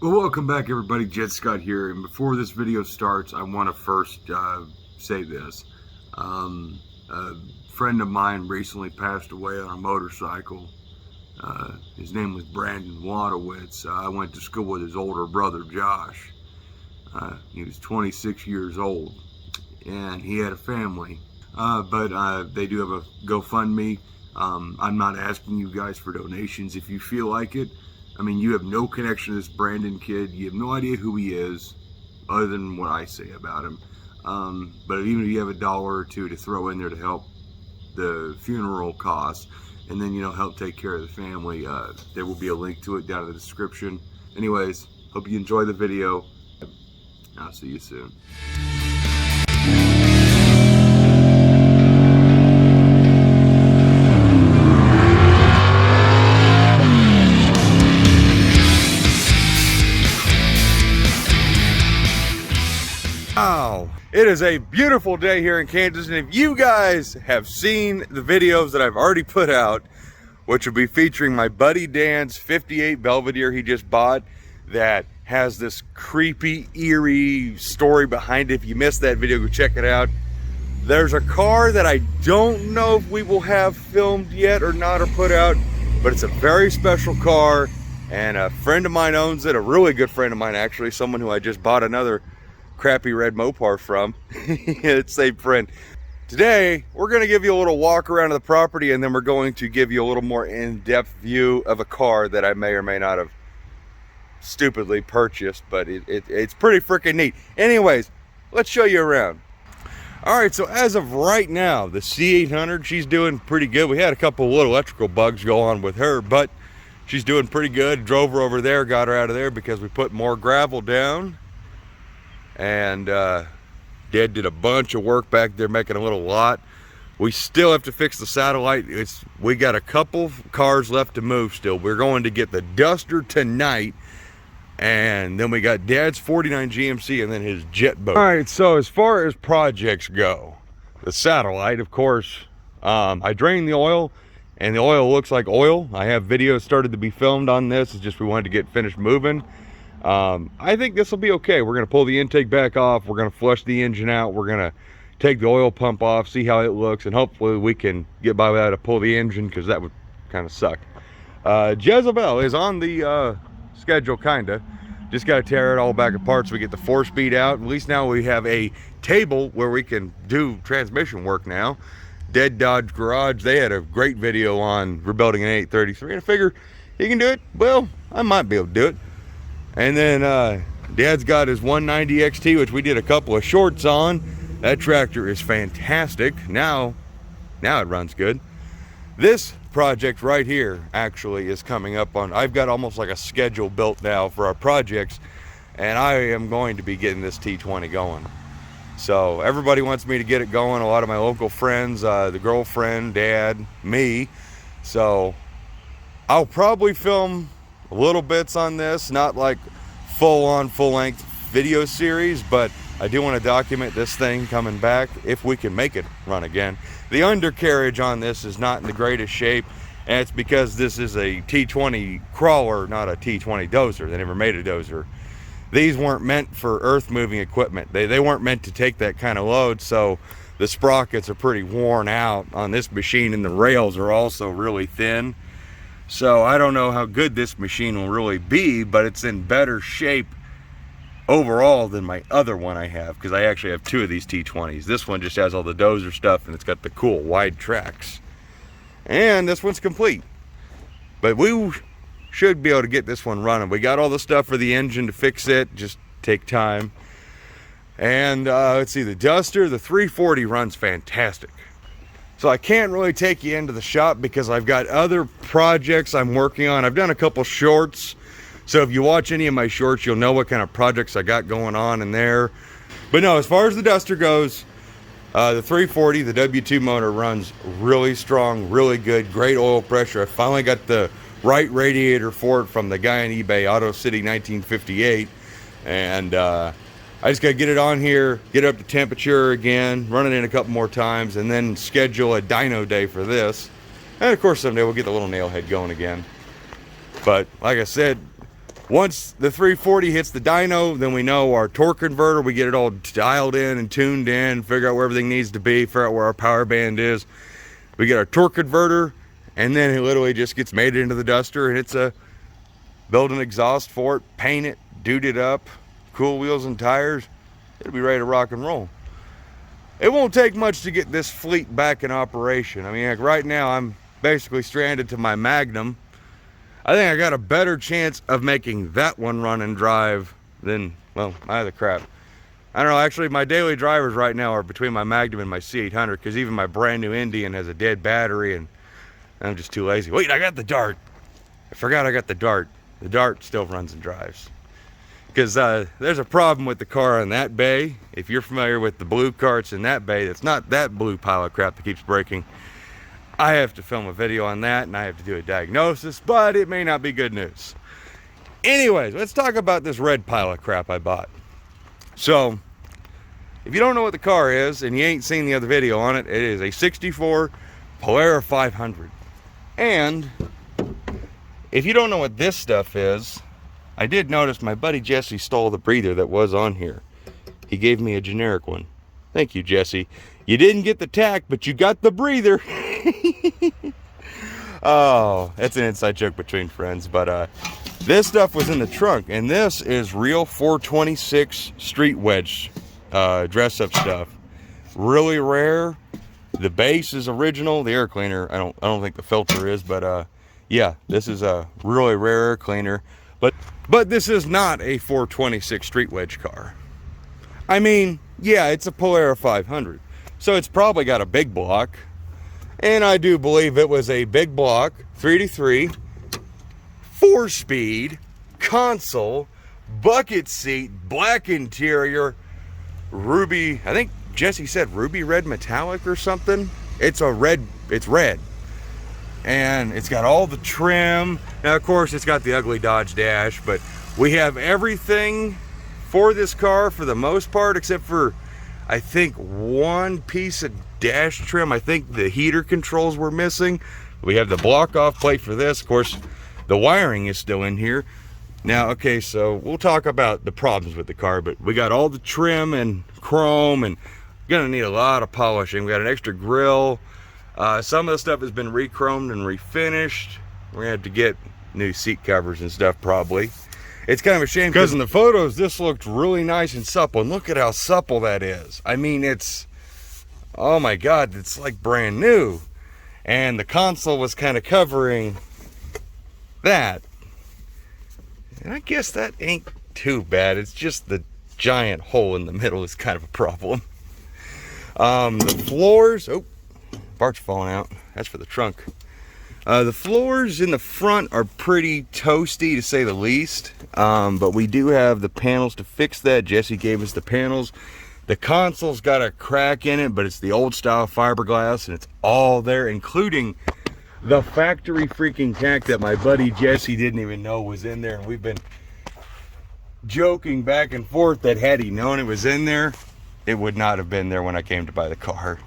Well, welcome back everybody, Jet Scott here, and before this video starts, I want to first say this. A friend of mine recently passed away on a motorcycle. His name was Brandon Wadowitz. I went to school with his older brother, Josh. He was 26 years old, and he had a family, but they do have a GoFundMe. I'm not asking you guys for donations if you feel like it. I mean, you have no connection to this Brandon kid. You have no idea who he is, other than what I say about him. But even if you have $1 or $2 to throw in there to help the funeral costs, and then, you know, help take care of the family, there will be a link to it down in the description. Anyways, hope you enjoy the video. I'll see you soon. Wow, it is a beautiful day here in Kansas, and if you guys have seen the videos that I've already put out, which will be featuring my buddy Dan's 58 Belvedere he just bought that has this creepy, eerie story behind it. If you missed that video, go check it out. There's a car that I don't know if we will have filmed yet or not or put out, but it's a very special car, and a friend of mine owns it, a really good friend of mine actually, someone who I just bought another crappy red Mopar from. It's a friend. Today we're going to give you a little walk around of the property, and then we're going to give you a little more in-depth view of a car that I may or may not have stupidly purchased, but it's pretty freaking neat. Anyways, let's show you around. All right, so as of right now, the C800, she's doing pretty good. We had a couple of little electrical bugs go on with her, but she's doing pretty good. Drove her over there, got her out of there because we put more gravel down. And Dad did a bunch of work back there making a little lot. We still have to fix the satellite. We got a couple cars left to move still. We're going to get the Duster tonight, and then we got Dad's 49 GMC and then his jet boat. All right, so as far as projects go, the satellite, of course, I drained the oil, and the oil looks like oil. I have videos started to be filmed on this. It's just we wanted to get finished moving. I think this will be okay. We're going to pull the intake back off. We're going to flush the engine out. We're going to take the oil pump off, see how it looks, and hopefully we can get by without to pull the engine, because that would kind of suck. Jezebel is on the schedule, kinda. Just got to tear it all back apart so we get the 4-speed out. At least now we have a table where we can do transmission work now. Dead Dodge Garage, they had a great video on rebuilding an 833, and I figure he can do it. Well, I might be able to do it. And then Dad's got his 190 XT, which we did a couple of shorts on. That tractor is fantastic. Now it runs good. This project right here actually is coming up on, I've got almost like a schedule built now for our projects, and I am going to be getting this T20 going. So everybody wants me to get it going. A lot of my local friends, the girlfriend, Dad, me. So I'll probably film little bits on this, not like full-length video series, but I do want to document this thing coming back if we can make it run again. The undercarriage on this is not in the greatest shape, and it's because this is a T20 crawler, not a T20 dozer. They never made a dozer. These weren't meant for earth moving equipment. They weren't meant to take that kind of load, so the sprockets are pretty worn out on this machine, and the rails are also really thin. So I don't know how good this machine will really be, but it's in better shape overall than my other one I have, because I actually have 2 of these T20s. This one just has all the dozer stuff, and it's got the cool wide tracks. And this one's complete. But we should be able to get this one running. We got all the stuff for the engine to fix it, just take time. And let's see, the Duster, the 340 runs fantastic. So I can't really take you into the shop because I've got other projects I'm working on. I've done a couple shorts, so if you watch any of my shorts, you'll know what kind of projects I got going on in there. But no, as far as the Duster goes, the 340, the W2 motor runs really strong, really good, great oil pressure. I finally got the right radiator for it from the guy on eBay, Auto City 1958, and I just got to get it on here, get it up to temperature again, run it in a couple more times, and then schedule a dyno day for this. And of course someday we'll get the little nail head going again. But like I said, Once the 340 hits the dyno, then we know our torque converter, we get it all dialed in and tuned in, figure out where everything needs to be, figure out where our power band is. We get our torque converter, and then it literally just gets made into the duster, and it's a build an exhaust for it, paint it, dude it up, cool wheels and tires. It'll be ready to rock and roll. It won't take much to get this fleet back in operation. I mean, like right now, I'm basically stranded to my Magnum. I think I got a better chance of making that one run and drive than, well, either crap. I don't know, actually my daily drivers right now are between my Magnum and my C800, because even my brand new Indian has a dead battery and I'm just too lazy. Wait, I got the Dart. I forgot I got the Dart. The Dart still runs and drives. Because there's a problem with the car in that bay. If you're familiar with the blue carts in that bay, it's not that blue pile of crap that keeps breaking. I have to film a video on that and I have to do a diagnosis, but it may not be good news. Anyways, let's talk about this red pile of crap I bought. So, if you don't know what the car is and you ain't seen the other video on it, it is a 64 Polara 500. And if you don't know what this stuff is, I did notice my buddy Jesse stole the breather that was on here. He gave me a generic one. Thank you, Jesse. You didn't get the tack, but you got the breather. Oh, that's an inside joke between friends. But this stuff was in the trunk, and this is real 426 street wedge dress-up stuff. Really rare. The base is original. The air cleaner, I don't think the filter is, but yeah, this is a really rare air cleaner. But this is not a 426 street wedge car. I mean, yeah, it's a Polara 500, so it's probably got a big block. And I do believe it was a big block, 3-3, 4-speed, console, bucket seat, black interior, ruby, I think Jesse said ruby red metallic or something. It's red. And it's got all the trim. Now, of course, it's got the ugly Dodge dash, but we have everything for this car for the most part, except for, I think, one piece of dash trim. I think the heater controls were missing. We have the block off plate for this. Of course, the wiring is still in here. Now, okay, so we'll talk about the problems with the car, but we got all the trim and chrome, and gonna need a lot of polishing. We got an extra grill. Some of the stuff has been re-chromed and refinished. We're gonna have to get new seat covers and stuff probably. It's kind of a shame because in the photos this looked really nice and supple, and look at how supple that is. I mean, it's, oh my god, it's like brand new. And the console was kind of covering that, and I guess that ain't too bad. It's just the giant hole in the middle is kind of a problem. The floors, oh, part's falling out. That's for the trunk. The floors in the front are pretty toasty, to say the least. But we do have the panels to fix that. Jesse gave us the panels. The console's got a crack in it, but it's the old style fiberglass, and it's all there, including the factory freaking tack that my buddy Jesse didn't even know was in there. And we've been joking back and forth that had he known it was in there, it would not have been there when I came to buy the car.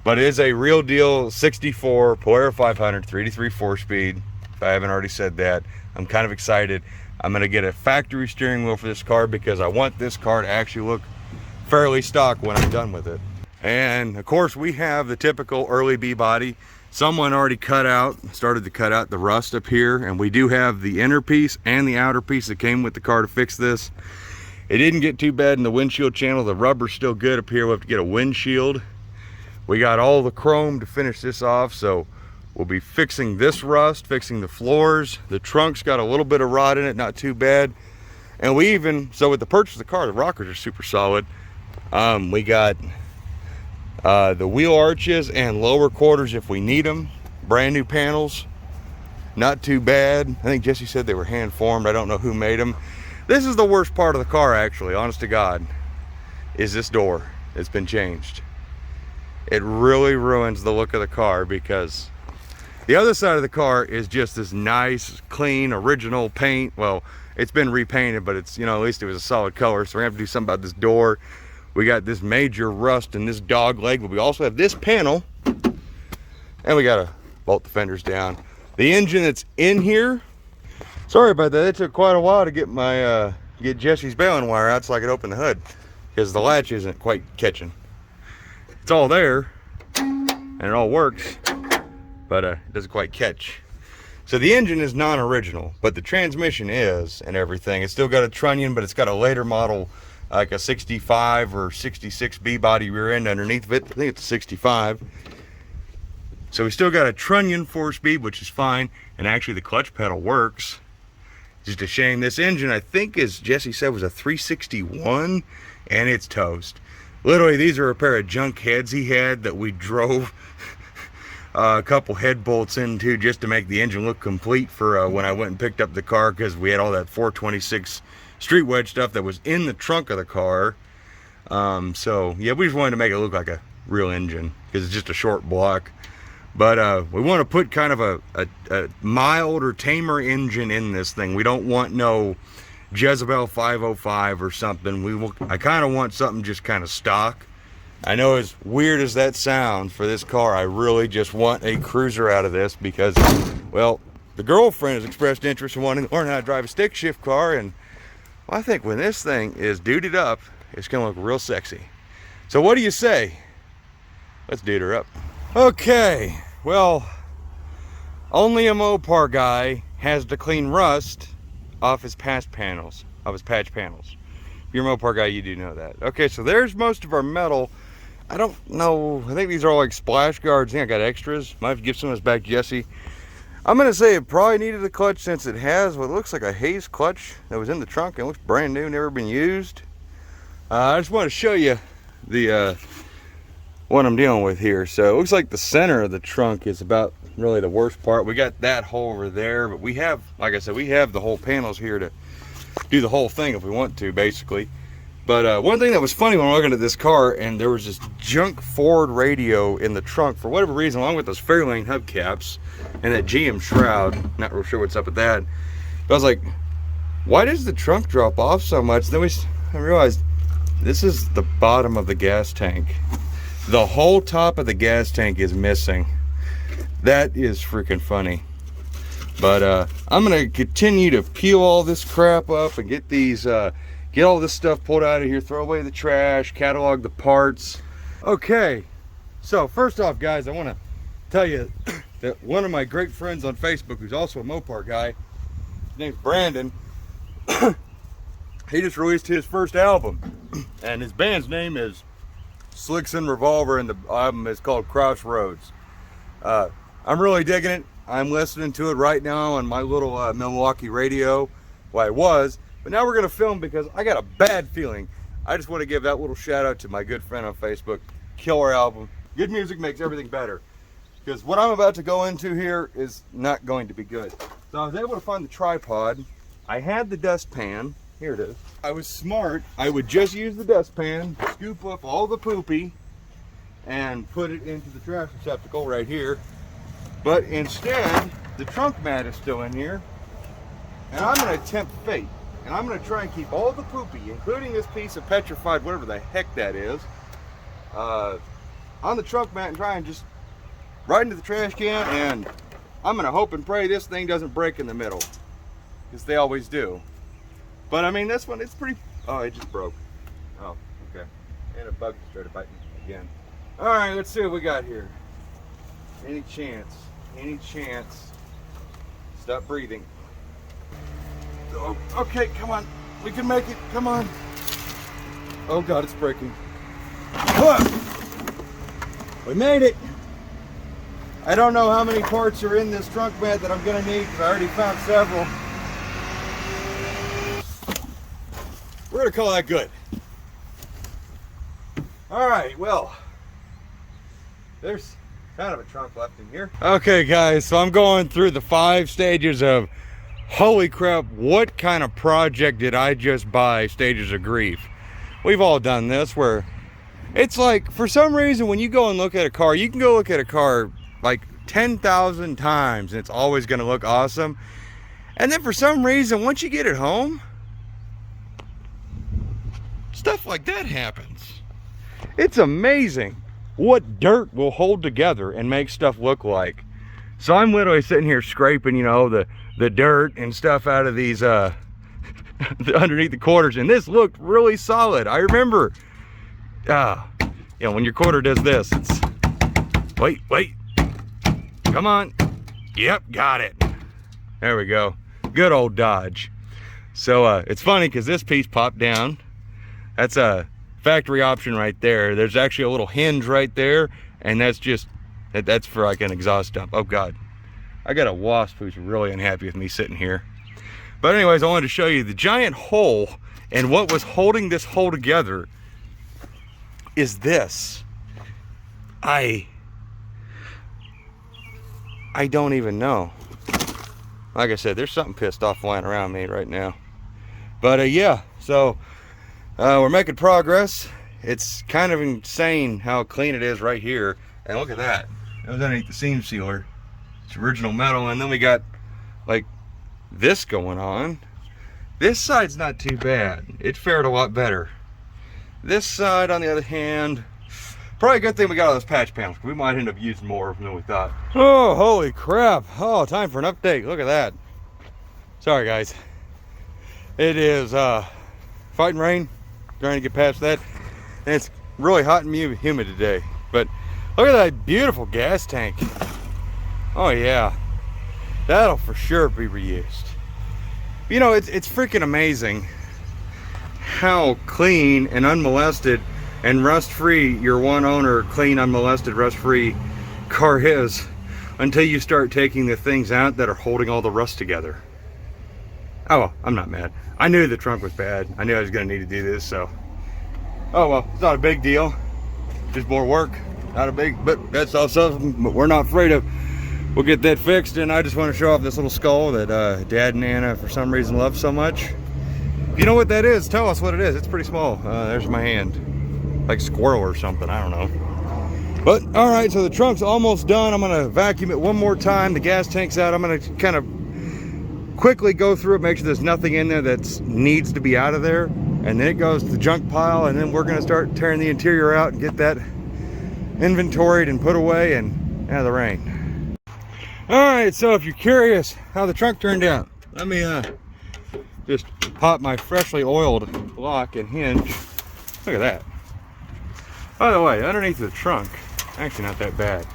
But it is a real deal 64 Polara 500 3-3 4-speed. If I haven't already said that, I'm kind of excited. I'm going to get a factory steering wheel for this car because I want this car to actually look fairly stock when I'm done with it. And of course we have the typical early B body. Someone already started to cut out the rust up here, and we do have the inner piece and the outer piece that came with the car to fix this. It didn't get too bad in the windshield channel. The rubber's still good up here. We'll have to get a windshield. We got all the chrome to finish this off, so we'll be fixing this rust, fixing the floors. The trunk's got a little bit of rot in it, not too bad. And we even, so with the purchase of the car, the rockers are super solid. We got the wheel arches and lower quarters if we need them. Brand new panels, not too bad. I think Jesse said they were hand formed. I don't know who made them. This is the worst part of the car, actually, honest to God, is this door. It's been changed. It really ruins the look of the car because the other side of the car is just this nice, clean, original paint. Well, it's been repainted, but it's, you know, at least it was a solid color. So we're gonna have to do something about this door. We got this major rust in this dog leg, but we also have this panel, and we gotta bolt the fenders down. The engine that's in here, Sorry about that. It took quite a while to get my get Jesse's baling wire out so I could open the hood, because the latch isn't quite catching. It's all there and it all works, but it doesn't quite catch. So the engine is non-original, but the transmission is, and everything. It's still got a trunnion, but it's got a later model, like a 65 or 66 B body rear end underneath of it. I think it's a 65. So we still got a trunnion 4-speed, which is fine, and actually the clutch pedal works. Just a shame. This engine, I think, as Jesse said, was a 361, and it's toast. Literally, these are a pair of junk heads he had that we drove a couple head bolts into just to make the engine look complete for when I went and picked up the car, because we had all that 426 street wedge stuff that was in the trunk of the car. So yeah, we just wanted to make it look like a real engine because it's just a short block. But we want to put kind of a milder, tamer engine in this thing. We don't want no Jezebel 505 or something. I kind of want something just kind of stock. I know, as weird as that sounds for this car, I really just want a cruiser out of this because, well, the girlfriend has expressed interest in wanting to learn how to drive a stick shift car, and well, I think when this thing is duded up, it's going to look real sexy. So what do you say? Let's dude her up. Okay, well, only a Mopar guy has to clean rust off his patch panels. If you're a Mopar guy, you do know that. Okay, so there's most of our metal. I don't know, I think these are all like splash guards. I think I got extras. Might have to give some of this back to Jesse. I'm gonna say it probably needed a clutch, since it has what looks like a Hayes clutch that was in the trunk and looks brand new, never been used. I just want to show you the what I'm dealing with here. So it looks like the center of the trunk is about really the worst part. We got that hole over there, but we have, like I said, we have the whole panels here to do the whole thing if we want to, basically. But one thing that was funny when I'm looking at this car, and there was this junk Ford radio in the trunk for whatever reason, along with those Fairlane hubcaps and that GM shroud. Not real sure what's up with that. But I was like, why does the trunk drop off so much? Then I realized this is the bottom of the gas tank. The whole top of the gas tank is missing. That is freaking funny. But I'm gonna continue to peel all this crap up and get these get all this stuff pulled out of here, throw away the trash, catalog the parts. Okay, so first off, guys, I want to tell you that one of my great friends on Facebook, who's also a Mopar guy, his name's Brandon, he just released his first album, and his band's name is Slickson Revolver, and the album is called CrossRoads. I'm really digging it. I'm listening to it right now on my little Milwaukee radio. Well, I was. But now we're going to film because I got a bad feeling. I just want to give that little shout out to my good friend on Facebook. Killer album. Good music makes everything better. Because what I'm about to go into here is not going to be good. So I was able to find the tripod. I had the dustpan. Here it is. I was smart. I would just use the dustpan, scoop up all the poopy, and put it into the trash receptacle right here. But instead, the trunk mat is still in here. And I'm going to tempt fate. And I'm going to try and keep all the poopy, including this piece of petrified, whatever the heck that is, on the trunk mat, and try and just right into the trash can. And I'm going to hope and pray this thing doesn't break in the middle, because they always do. But I mean, this one, it's pretty, oh, it just broke. Oh, okay. And a bug started biting again. All right, let's see what we got here. Any chance, stop breathing. Oh, okay, come on. We can make it. Come on. Oh, God, it's breaking. We made it. I don't know how many parts are in this trunk mat that I'm going to need, because I already found several. We're going to call that good. All right, well, there's kind of a trunk left in here. Okay, guys, so I'm going through the 5 stages of holy crap, what kind of project did I just buy stages of grief. We've all done this, where it's like, for some reason, when you go and look at a car, you can go look at a car like 10,000 times and it's always going to look awesome. And then for some reason, once you get it home, stuff like that happens. It's amazing what dirt will hold together and make stuff look like. So I'm literally sitting here scraping, you know, the dirt and stuff out of these underneath the quarters, and this looked really solid. I remember you know, when your quarter does this, it's wait, come on, yep, got it. There we go, good old Dodge. So it's funny because this piece popped down. That's a factory option right there. There's actually a little hinge right there, and that's just that's for like an exhaust dump. Oh god, I got a wasp who's really unhappy with me sitting here. But anyways, I wanted to show you the giant hole, and what was holding this hole together is this. I don't even know. Like I said, there's something pissed off flying around me right now. But yeah, so we're making progress. It's kind of insane how clean it is right here. And look at that. That was underneath the seam sealer. It's original metal. And then we got like this going on. This side's not too bad. It fared a lot better. This side, on the other hand, probably a good thing we got all those patch panels. We might end up using more than we thought. Oh, holy crap. Oh, time for an update. Look at that. Sorry, guys. It is fighting rain, trying to get past that. And it's really hot and humid today. But look at that beautiful gas tank. Oh yeah, that'll for sure be reused. You know, it's freaking amazing how clean and unmolested and rust-free your one owner, clean, unmolested, rust-free car is, until you start taking the things out that are holding all the rust together. Oh well, I'm not mad. I knew the trunk was bad. I knew I was gonna need to do this, so. Oh well, it's not a big deal. Just more work. Not a big, but that's also something we're not afraid of. We'll get that fixed, and I just want to show off this little skull that Dad and Anna, for some reason, love so much. If you know what that is, tell us what it is. It's pretty small. There's my hand. Like squirrel or something, I don't know. But, all right, so the trunk's almost done. I'm gonna vacuum it one more time. The gas tank's out. I'm gonna kind of quickly go through it, make sure there's nothing in there that needs to be out of there. And then it goes to the junk pile, and then we're gonna start tearing the interior out and get that inventoried and put away and out of the rain. All right, so if you're curious how the trunk turned out, let me just pop my freshly oiled lock and hinge. Look at that. By the way, underneath the trunk, actually not that bad.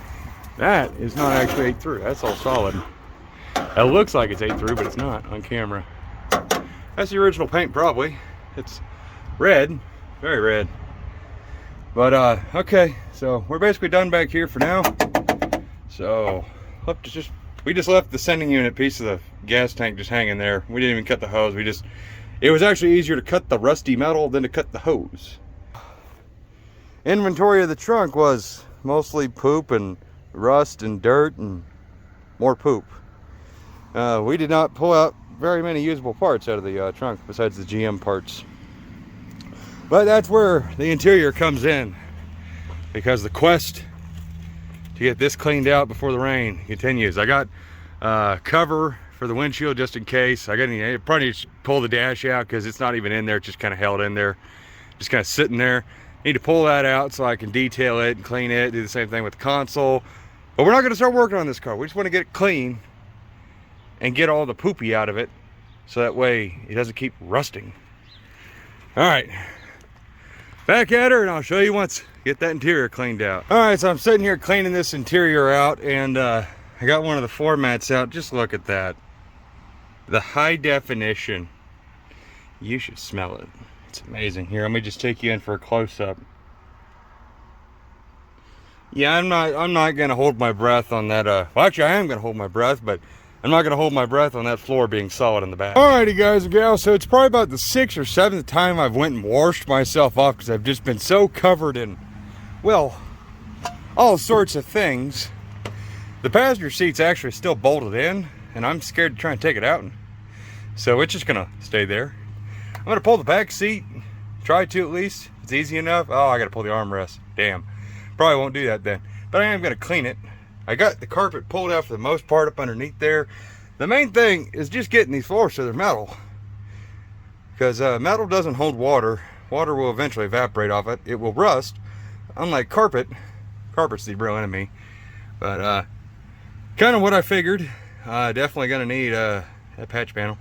That is not actually ate through. That's all solid. It looks like it's ate through, but it's not on camera. That's the original paint, probably. It's red, very red. But okay, so we're basically done back here for now. So we just left the sending unit piece of the gas tank just hanging there. We didn't even cut the hose. It was actually easier to cut the rusty metal than to cut the hose. Inventory of the trunk was mostly poop and rust and dirt and more poop. We did not pull out very many usable parts out of the trunk besides the GM parts. But that's where the interior comes in, because the quest to get this cleaned out before the rain continues. I got cover for the windshield just in case. I probably need to pull the dash out because it's not even in there. It's just kind of held in there, just kind of sitting there. Need to pull that out so I can detail it and clean it. Do the same thing with the console. But we're not going to start working on this car. We just want to get it clean and get all the poopy out of it, so that way it doesn't keep rusting. All right, back at her, and I'll show you once get that interior cleaned out. All right, so I'm sitting here cleaning this interior out, and I got one of the floor mats out. Just look at that, the high definition. You should smell it. It's amazing. Here, let me just take you in for a close-up. Yeah, I'm not gonna hold my breath on that. Well, actually, I am gonna hold my breath, but I'm not gonna hold my breath on that floor being solid in the back. Alrighty, guys and gals, so it's probably about the 6th or 7th time I've went and washed myself off because I've just been so covered in, well, all sorts of things. The passenger seat's actually still bolted in, and I'm scared to try and take it out. So it's just gonna stay there. I'm gonna pull the back seat, try to at least. It's easy enough. Oh, I gotta pull the armrest. Damn. Probably won't do that then. But I am gonna clean it. I got the carpet pulled out for the most part up underneath there. The main thing is just getting these floors so they're metal. Because metal doesn't hold water. Water will eventually evaporate off it. It will rust. Unlike carpet. Carpet's the real enemy. But Kind of what I figured. Definitely gonna need a patch panel.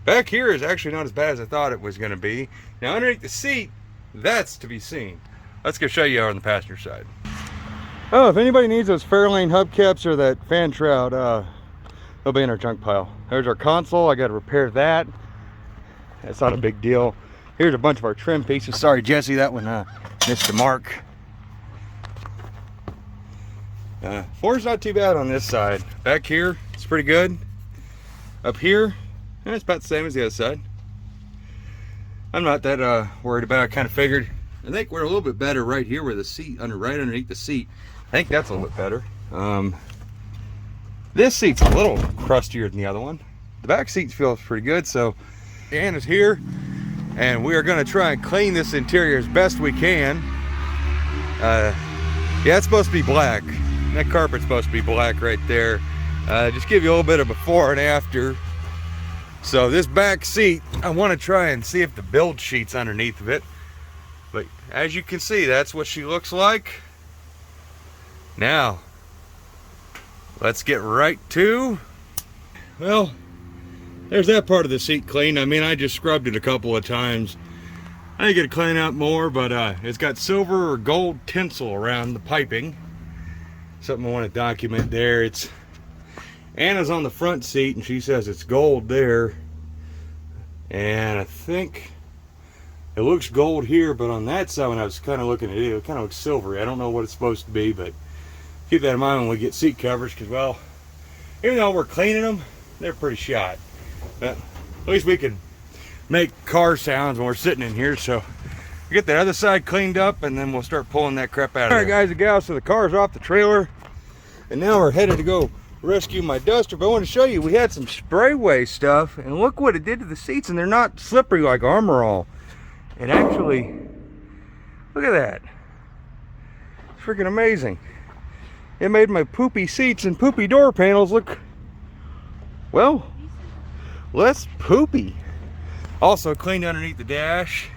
Back here is actually not as bad as I thought it was gonna be. Now underneath the seat, that's to be seen. Let's go show you on the passenger side. Oh, if anybody needs those Fairlane hubcaps or that fan shroud, they'll be in our junk pile. There's our console. I got to repair that. That's not a big deal. Here's a bunch of our trim pieces. Sorry, Jesse, that one missed the mark. Floor's not too bad on this side. Back here, it's pretty good. Up here, it's about the same as the other side. I'm not that worried about it. I kind of figured. I think we're a little bit better right here where the seat, right underneath the seat. I think that's a little bit better. This seat's a little crustier than the other one. The back seat feels pretty good. So Anna's here, and we are going to try and clean this interior as best we can. Yeah, it's supposed to be black. That carpet's supposed to be black right there. Just give you a little bit of before and after. So this back seat, I want to try and see if the build sheet's underneath of it. But as you can see, that's what she looks like. Now, let's get right to, well, there's that part of the seat clean. I mean, I just scrubbed it a couple of times. I think it'd clean out more, but it's got silver or gold tinsel around the piping. Something I want to document there. It's Anna's on the front seat and she says it's gold there. And I think it looks gold here, but on that side when I was kind of looking at it, it kind of looks silvery. I don't know what it's supposed to be, but keep that in mind when we get seat covers, because, well, even though we're cleaning them, they're pretty shot. But at least we can make car sounds when we're sitting in here. So get that other side cleaned up, and then we'll start pulling that crap out of there. All right, guys and gals, so the car's off the trailer, and now we're headed to go rescue my duster. But I want to show you, we had some sprayway stuff, and look what it did to the seats, and they're not slippery like Armor All. It actually, look at that. It's freaking amazing. It made my poopy seats and poopy door panels look, well, less poopy. Also cleaned underneath the dash.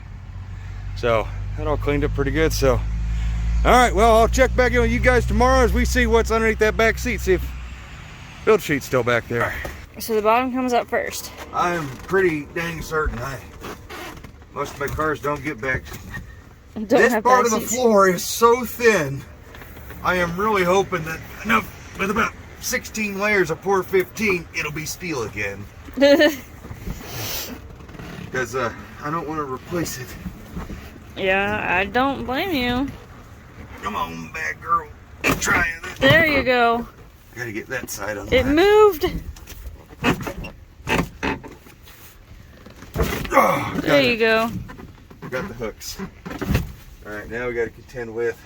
So that all cleaned up pretty good. So, all right, well, I'll check back in with you guys tomorrow as we see what's underneath that back seat. See if build sheet's still back there. So the bottom comes up first. I'm pretty dang certain most of my cars don't get back. This part of the floor is so thin. I am really hoping that enough with about 16 layers of Pour 15, it'll be steel again. Because I don't want to replace it. Yeah, I don't blame you. Come on, bad girl. Keep trying it. There you go. Gotta get that side on. It moved. Oh, there you go. Got the hooks. Alright, now we gotta contend with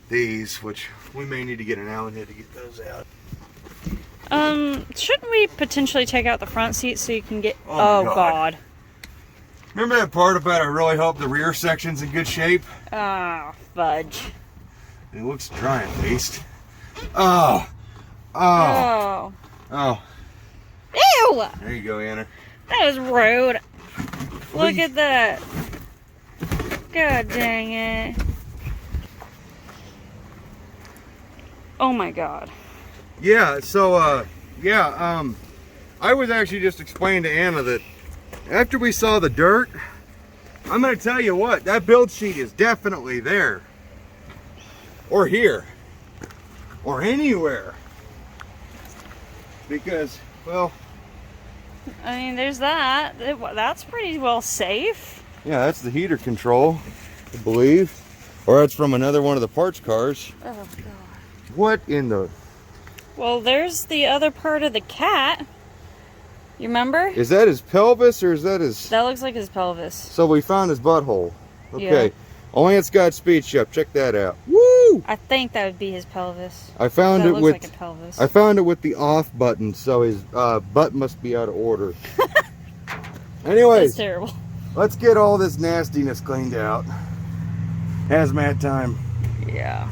these, which we may need to get an Allen head to get those out. Shouldn't we potentially take out the front seat so you can get, oh God. Remember that part about I really hope the rear section's in good shape? Oh, fudge. It looks dry at least. Oh. Oh. Oh. Ew! There you go, Anna. That is rude. Look at that. God dang it. Oh my God. Yeah, so, I was actually just explaining to Anna that after we saw the dirt, I'm going to tell you what, that build sheet is definitely there. Or here. Or anywhere. Because, well, I mean, there's that. That's pretty well safe. Yeah, that's the heater control, I believe. Or that's from another one of the parts cars. Oh, God. What in the... Well, there's the other part of the cat. You remember? Is that his pelvis or is that his... That looks like his pelvis. So we found his butthole. Okay. Yeah. Only it's got speed shop. Check that out. Woo! I think that would be his pelvis. I found that it looks with... like a pelvis. I found it with the off button, so his butt must be out of order. Anyways, That's terrible. Let's get all this nastiness cleaned out. Hazmat time. Yeah.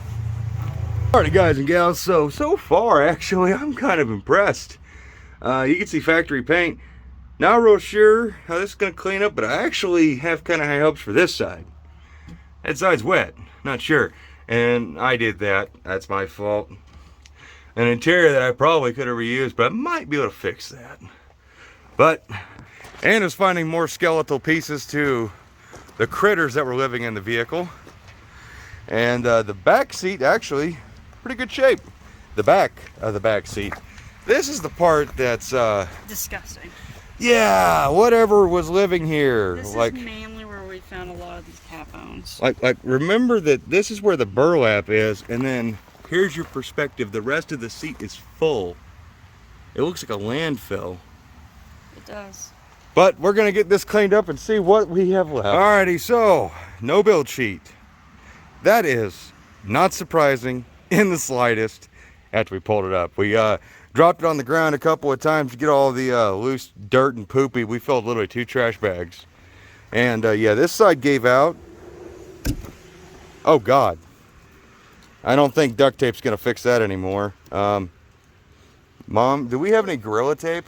Alrighty, guys and gals, so far actually I'm kind of impressed. You can see factory paint. Not real sure how this is going to clean up, but I actually have kind of high hopes for this side. That side's wet, not sure. And I did that, that's my fault. an interior that I probably could have reused, but I might be able to fix that. But Anna's finding more skeletal pieces to the critters that were living in the vehicle. And the back seat, actually, pretty good shape. The back of the back seat. This is the part that's disgusting. Yeah, whatever was living here. This like, is mainly where we found a lot of these cat bones. Like remember that this is where the burlap is, and then here's your perspective. The rest of the seat is full. It looks like a landfill. It does. But we're gonna get this cleaned up and see what we have left. Alrighty, so no build sheet. That is not surprising in the slightest after we pulled it up. We dropped it on the ground a couple of times to get all the loose dirt and poopy. We filled literally 2 trash bags. And yeah, this side gave out. Oh God. I don't think duct tape's gonna fix that anymore. Mom, do we have any Gorilla Tape?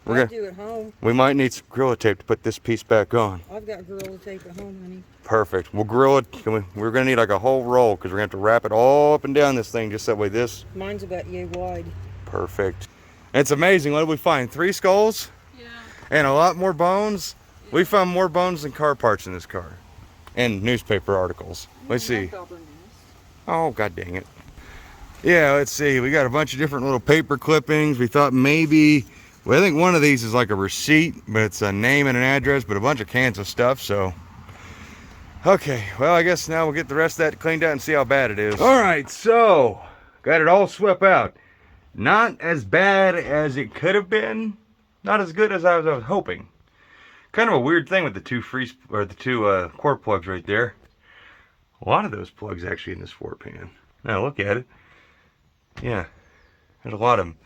I do at home. We might need some Gorilla Tape to put this piece back on. I've got Gorilla Tape at home, honey. Perfect. We'll Gorilla, we're gonna need like a whole roll because we're gonna have to wrap it all up and down this thing just that way this. Mine's about yay wide. Perfect. It's amazing. What did we find? 3 skulls? Yeah. And a lot more bones? Yeah. We found more bones than car parts in this car. And newspaper articles. Let's see. Oh, God dang it. Yeah, let's see. We got a bunch of different little paper clippings. We thought maybe, well, I think one of these is like a receipt, but it's a name and an address, but a bunch of cans of stuff, so. Okay, well, I guess now we'll get the rest of that cleaned out and see how bad it is. All right, so got it all swept out. Not as bad as it could have been. Not as good as I was hoping. Kind of a weird thing with the 2 core plugs right there. A lot of those plugs actually in this 4-pan. Now look at it. Yeah, there's a lot of them.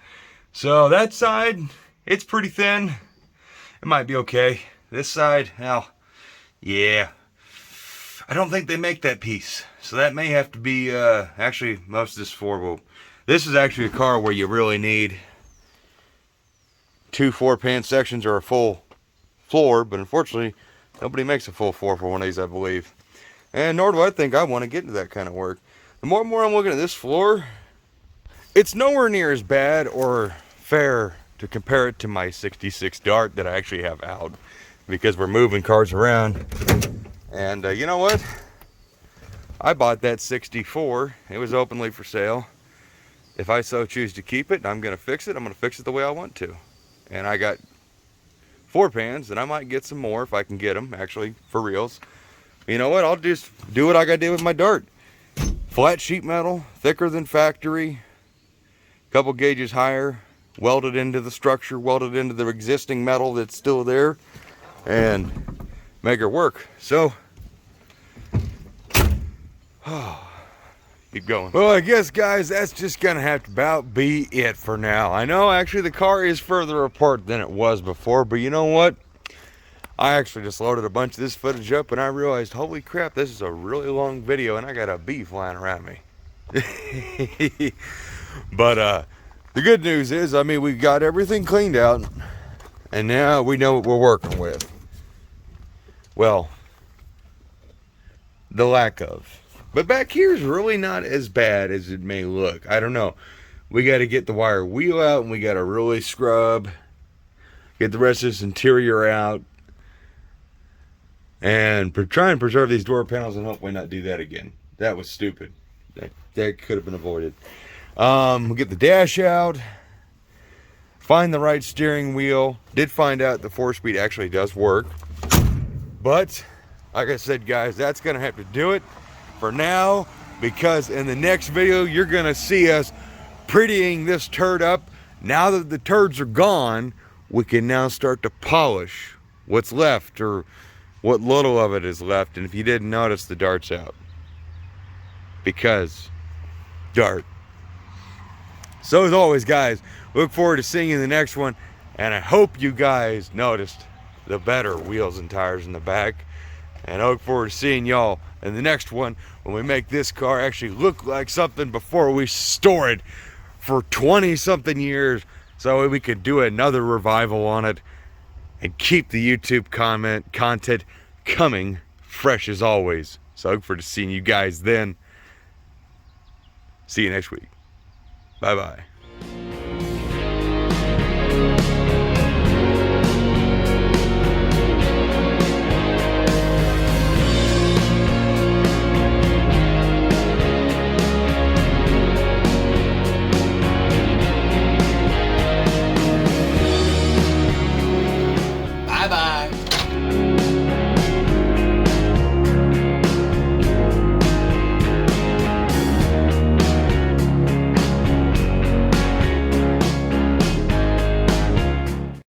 So that side, it's pretty thin. It might be okay. This side, well, yeah. I don't think they make that piece. So that may have to be, actually, most of this 4-wheel. This is actually a car where you really need 2 4-pan sections or a full floor. But unfortunately, nobody makes a full floor for one of these, I believe. And nor do I think I want to get into that kind of work. The more and more I'm looking at this floor, it's nowhere near as bad or fair to compare it to my 66 Dart that I actually have out. Because we're moving cars around. And you know what? I bought that 64. It was openly for sale. If I so choose to keep it, I'm going to fix it. I'm going to fix it the way I want to. And I got 4-pans, and I might get some more if I can get them, actually, for reals. You know what? I'll just do what I got to do with my Dart. Flat sheet metal, thicker than factory, couple gauges higher, welded into the structure, welded into the existing metal that's still there, and make her work. So, keep going. Well, I guess, guys, that's just gonna have to about be it for now. I know actually the car is further apart than it was before, but you know what? I actually just loaded a bunch of this footage up and I realized, holy crap, this is a really long video and I got a bee flying around me. But the good news is, I mean, we got everything cleaned out and now we know what we're working with. Well, the lack of. But back here is really not as bad as it may look. I don't know. We got to get the wire wheel out and we got to really scrub. Get the rest of this interior out. And try and preserve these door panels and hopefully not do that again. That was stupid. That could have been avoided. We'll get the dash out. Find the right steering wheel. Did find out the 4-speed actually does work. But, like I said, guys, that's going to have to do it for now. Because in the next video, you're going to see us prettying this turd up. Now that the turds are gone, we can now start to polish what's left, or what little of it is left. And if you didn't notice, the Dart's out. Because Dart. So as always, guys, look forward to seeing you in the next one. And I hope you guys noticed the better wheels and tires in the back. And I look forward to seeing y'all in the next one when we make this car actually look like something before we store it for 20-something years, so we could do another revival on it and keep the YouTube content coming fresh as always. So I look forward to seeing you guys then. See you next week. Bye-bye.